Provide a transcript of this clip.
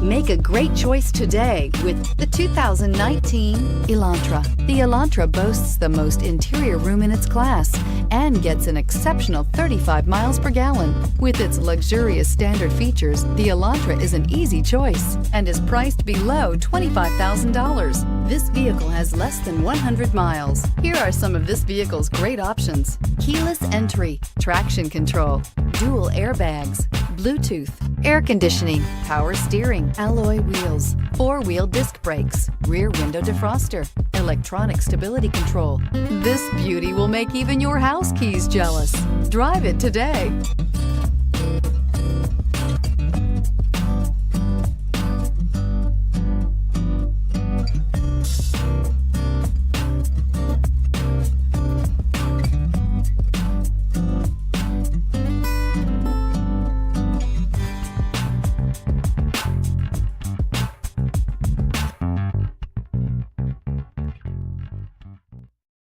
Make a great choice today with the 2019 Elantra. The Elantra boasts the most interior room in its class and gets an exceptional 35 miles per gallon. With its luxurious standard features, the Elantra is an easy choice and is priced below $25,000. This vehicle has less than 100 miles. Here are some of this vehicle's great options: keyless entry, traction control, dual airbags, Bluetooth, air conditioning, power steering, alloy wheels, four-wheel disc brakes, rear window defroster, electronic stability control. This beauty will make even your house keys jealous. Drive it today.